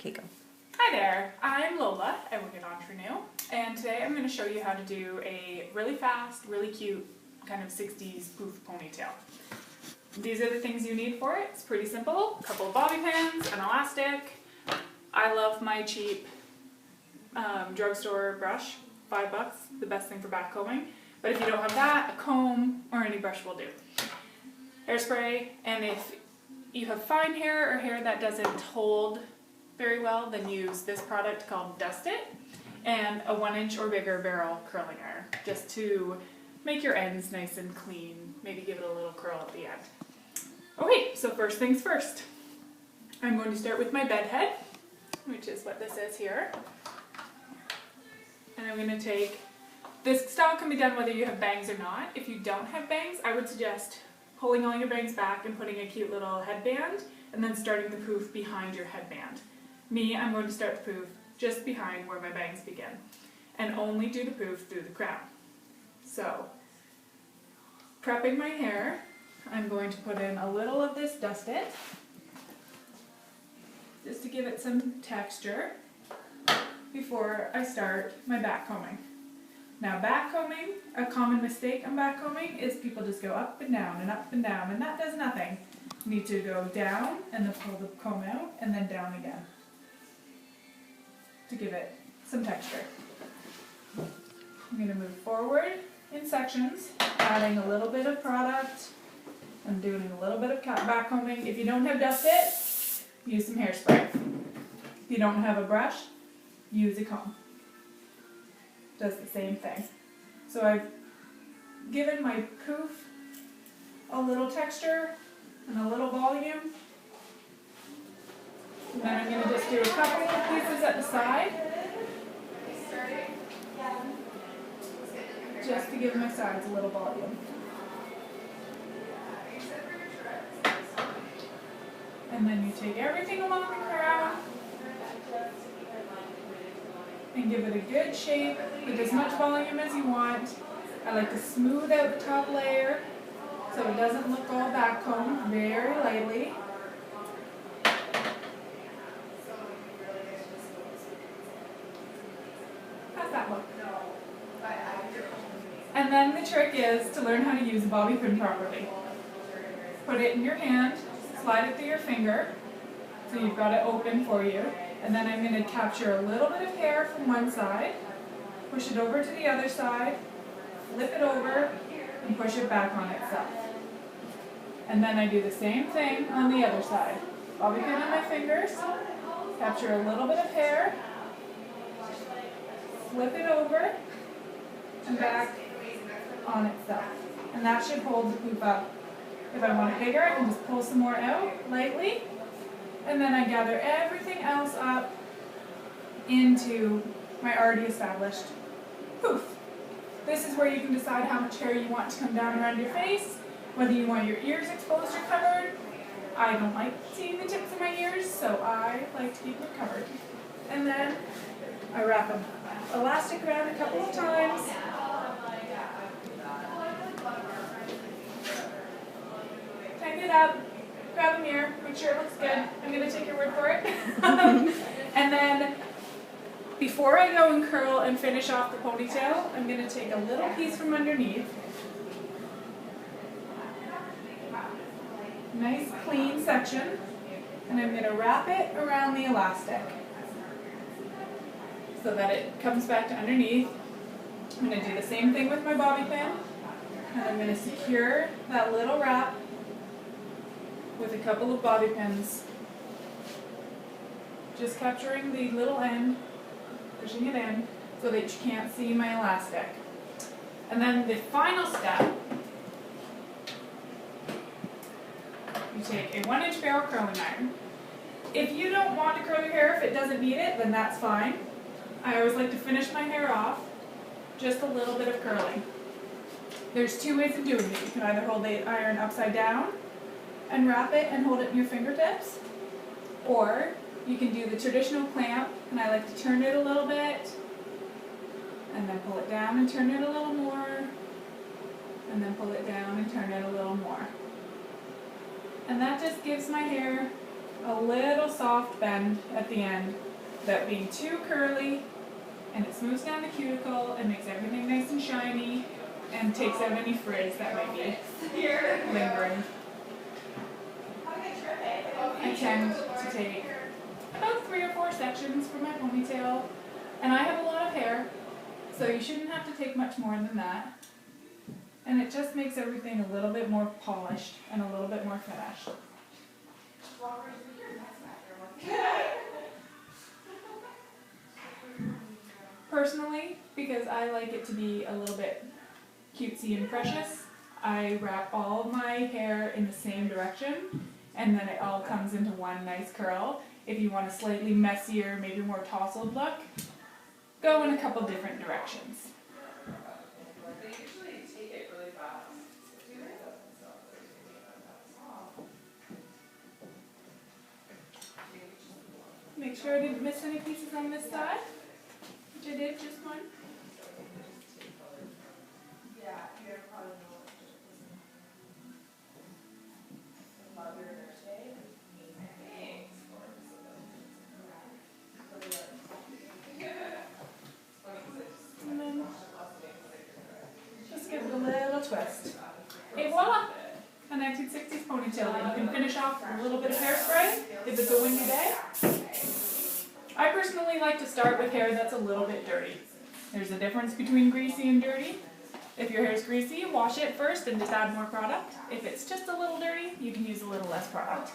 Okay, go. Hi there, I'm Lola, I work at Untitled, and today I'm going to show you how to do a really fast, really cute, kind of 60s poof ponytail. These are the things you need for it. It's pretty simple. A couple of bobby pins, an elastic. I love my cheap drugstore brush, $5, the best thing for back combing. But if you don't have that, a comb or any brush will do. Hairspray, and if you have fine hair or hair that doesn't hold very well, then use this product called Dust It, and a 1-inch or bigger barrel curling iron, just to make your ends nice and clean, maybe give it a little curl at the end. Okay, so first things first. I'm going to start with my bed head, which is what this is here. And I'm going to take, this style can be done whether you have bangs or not. If you don't have bangs, I would suggest pulling all your bangs back and putting a cute little headband, and then starting the poof behind your headband. Me, I'm going to start the poof just behind where my bangs begin, and only do the poof through the crown. So, prepping my hair, I'm going to put in a little of this Dust It, just to give it some texture before I start my back combing. Now back combing, a common mistake on back combing is people just go up and down and up and down, and that does nothing. You need to go down and then pull the comb out and then down again to give it some texture. I'm going to move forward in sections, adding a little bit of product. I'm doing a little bit of back combing. If you don't have Dust It, use some hairspray. If you don't have a brush, use a comb. Does the same thing. So I've given my poof a little texture and a little volume. And then I'm going to just do a couple of pieces at the side, just to give my sides a little volume. And then you take everything along the crown and give it a good shape with as much volume as you want. I like to smooth out the top layer so it doesn't look all back combed, very lightly. How's that look? And then the trick is to learn how to use a bobby pin properly. Put it in your hand, slide it through your finger, so you've got it open for you. And then I'm going to capture a little bit of hair from one side, push it over to the other side, flip it over, and push it back on itself. And then I do the same thing on the other side. Bobby pin on my fingers, capture a little bit of hair, flip it over, and back on itself. And that should hold the poof up. If I want it bigger, I can just pull some more out lightly. And then I gather everything else up into my already established poof. This is where you can decide how much hair you want to come down around your face, whether you want your ears exposed or covered. I don't like seeing the tips of my ears, so I like to keep them covered. And then I wrap an elastic around a couple of times. Tighten it up. Grab a mirror, make sure it looks good. I'm going to take your word for it. And then, before I go and curl and finish off the ponytail, I'm going to take a little piece from underneath. Nice clean section. And I'm going to wrap it around the elastic so that it comes back to underneath. I'm going to do the same thing with my bobby pin. And I'm going to secure that little wrap with a couple of bobby pins, just capturing the little end, pushing it in so that you can't see my elastic. And then the final step, you take a 1-inch barrel curling iron. If you don't want to curl your hair, if it doesn't need it, then that's fine. I always like to finish my hair off, just a little bit of curling. There's two ways of doing it. You can either hold the iron upside down and wrap it and hold it in your fingertips, or you can do the traditional clamp, and I like to turn it a little bit and then pull it down and turn it a little more, and then pull it down and turn it a little more. And that just gives my hair a little soft bend at the end without being too curly, and it smooths down the cuticle and makes everything nice and shiny and takes out any frizz that might be lingering. I tend to take about 3 or 4 sections for my ponytail, and I have a lot of hair, so you shouldn't have to take much more than that. And it just makes everything a little bit more polished and a little bit more finished. Personally, because I like it to be a little bit cutesy and precious, I wrap all of my hair in the same direction, and then it all comes into one nice curl. If you want a slightly messier, maybe more tousled look, go in a couple different directions. Make sure I didn't miss any pieces on this side, which I did, just one. And then just give it a little twist. Hey, voila! A 1960s ponytail that you can finish off with a little bit of hairspray if it's a windy day. I personally like to start with hair that's a little bit dirty. There's a difference between greasy and dirty. If your hair's greasy, wash it first and just add more product. If it's just a little dirty, you can use a little less product.